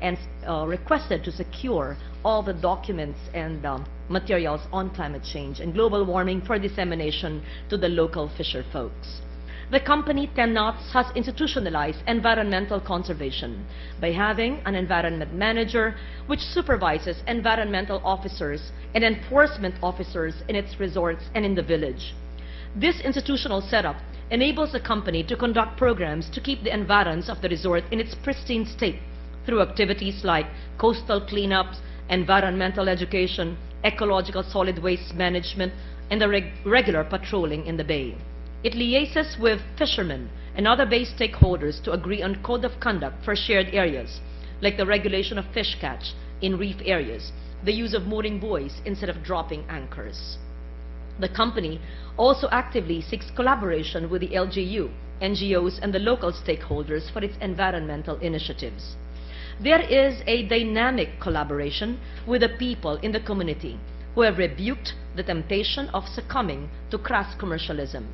and requested to secure all the documents and materials on climate change and global warming for dissemination to the local fisher folks. The company 10 Knots has institutionalized environmental conservation by having an environment manager which supervises environmental officers and enforcement officers in its resorts and in the village. This institutional setup enables the company to conduct programs to keep the environs of the resort in its pristine state through activities like coastal cleanups, environmental education, ecological solid waste management, and the regular patrolling in the bay. It liaises with fishermen and other bay stakeholders to agree on code of conduct for shared areas, like the regulation of fish catch in reef areas, the use of mooring buoys instead of dropping anchors. The company also actively seeks collaboration with the LGU, NGOs, and the local stakeholders for its environmental initiatives. There is a dynamic collaboration with the people in the community who have rebuked the temptation of succumbing to crass commercialism.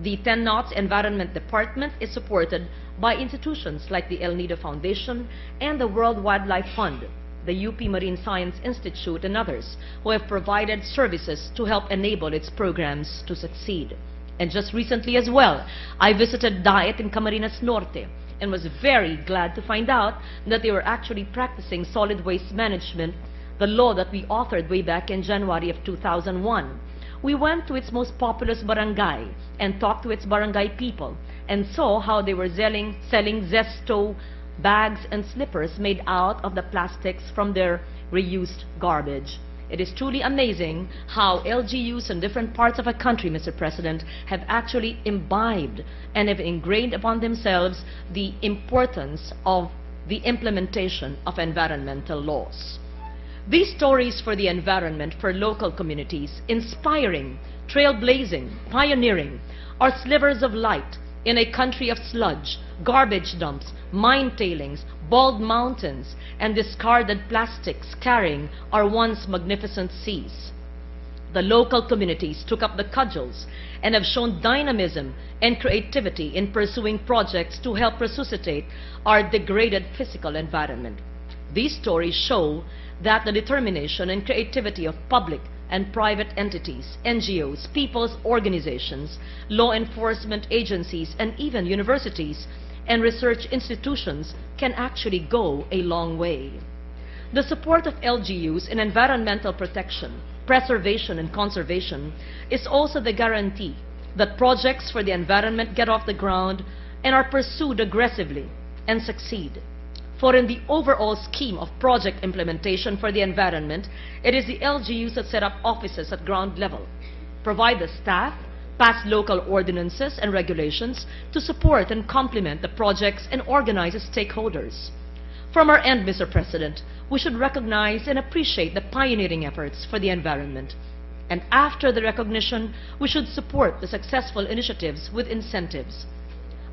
The 10 Knots Environment Department is supported by institutions like the El Nido Foundation and the World Wildlife Fund, the UP Marine Science Institute, and others who have provided services to help enable its programs to succeed. And just recently as well, I visited DAET in Camarines Norte and was very glad to find out that they were actually practicing solid waste management, the law that we authored way back in January of 2001. We went to its most populous barangay and talked to its barangay people and saw how they were selling Zesto bags and slippers made out of the plastics from their reused garbage. It is truly amazing how LGUs in different parts of a country, Mr. President, have actually imbibed and have ingrained upon themselves the importance of the implementation of environmental laws. These stories for the environment for local communities, inspiring, trailblazing, pioneering, are slivers of light in a country of sludge, garbage dumps, mine tailings, bald mountains, and discarded plastics carrying our once magnificent seas. The local communities took up the cudgels and have shown dynamism and creativity in pursuing projects to help resuscitate our degraded physical environment. These stories show that the determination and creativity of public and private entities, NGOs, people's organizations, law enforcement agencies, and even universities and research institutions can actually go a long way. The support of LGUs in environmental protection, preservation, and conservation is also the guarantee that projects for the environment get off the ground and are pursued aggressively and succeed. For in the overall scheme of project implementation for the environment, it is the LGUs that set up offices at ground level, provide the staff, pass local ordinances and regulations to support and complement the projects, and organize the stakeholders. From our end, Mr. President, we should recognize and appreciate the pioneering efforts for the environment. And after the recognition, we should support the successful initiatives with incentives.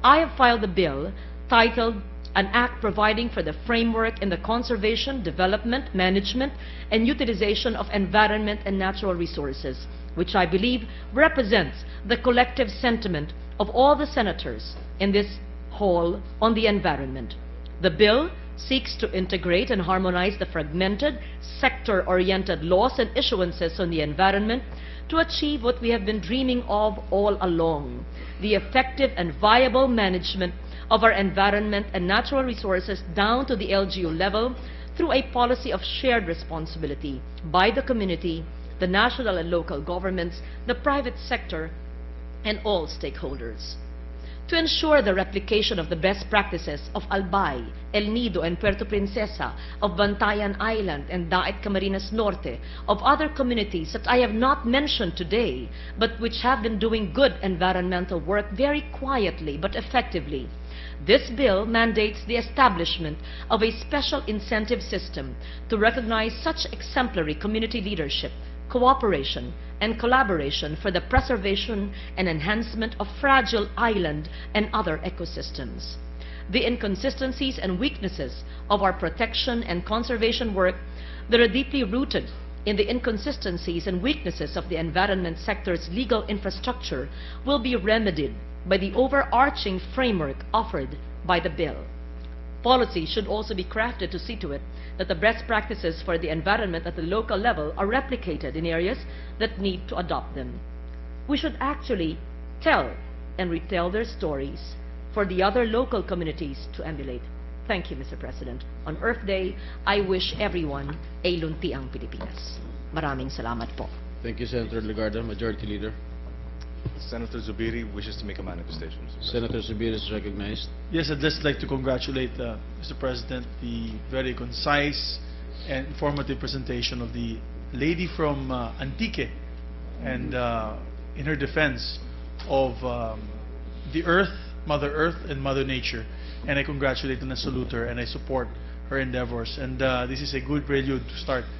I have filed a bill titled an act providing for the framework in the conservation, development, management, and utilization of environment and natural resources, which I believe represents the collective sentiment of all the senators in this hall on the environment. The bill seeks to integrate and harmonize the fragmented, sector-oriented laws and issuances on the environment to achieve what we have been dreaming of all along, the effective and viable management of our environment and natural resources down to the LGU level through a policy of shared responsibility by the community, the national and local governments, the private sector, and all stakeholders. To ensure the replication of the best practices of Albay, El Nido, and Puerto Princesa, of Bantayan Island and Daet Camarines Norte, of other communities that I have not mentioned today, but which have been doing good environmental work very quietly but effectively, this bill mandates the establishment of a special incentive system to recognize such exemplary community leadership, cooperation, and collaboration for the preservation and enhancement of fragile island and other ecosystems. The inconsistencies and weaknesses of our protection and conservation work that are deeply rooted in the inconsistencies and weaknesses of the environment sector's legal infrastructure will be remedied by the overarching framework offered by the bill. policy should also be crafted to see to it that the best practices for the environment at the local level are replicated in areas that need to adopt them. We should actually tell and retell their stories for the other local communities to emulate. Thank you, Mr. President. On Earth Day, I wish everyone a luntiang Pilipinas. Maraming salamat po. Thank you, Senator Legarda. Majority Leader. Senator Zubiri wishes to make a manifestation. Mr. President. Senator Zubir is recognized. Yes, I'd just like to congratulate Mr. President, the very concise and informative presentation of the lady from Antique, and in her defense of the Earth, Mother Earth, and Mother Nature. And I congratulate and I salute her, and I support her endeavors. And this is a good prelude to start